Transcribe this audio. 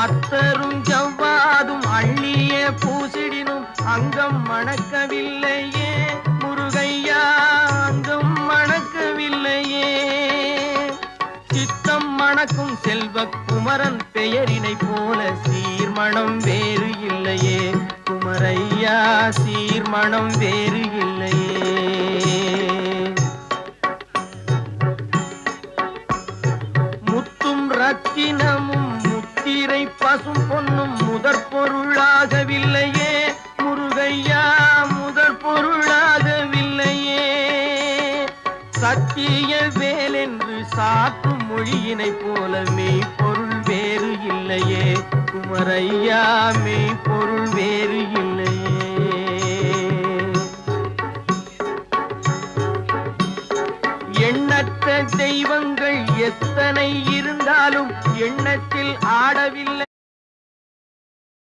அத்தரும் ஜவ்வாதும் அள்ளிய பூசிடினும் அங்கம் மணக்கவில்லையே முருகையா, அங்கம் மணக்கவில்லையே. சித்தம் மணக்கும் செல்வ குமரன் பெயரினை போல சீர்மணம் வேறு இல்லையே குமரையா, சீர்மணம் வேறு இல்லையே. முத்தும் ரத்தினமும் முத்திரை பசும் பொன்னும் முதற் பொருளாகவில்லையே முருகையா, முதற் பொருளாகவில்லையே. சத்திய வேல் என்று சாற்றும் மொழியினை போல மெய்ப்பொருள் வேறு இல்லையே குமரையா, மெய்ப்பொருள் வேறு இல்லையே. எண்ணற்ற தெய்வங்கள் எத்தனை இருந்தாலும் எண்ணத்தில் ஆடவில்லை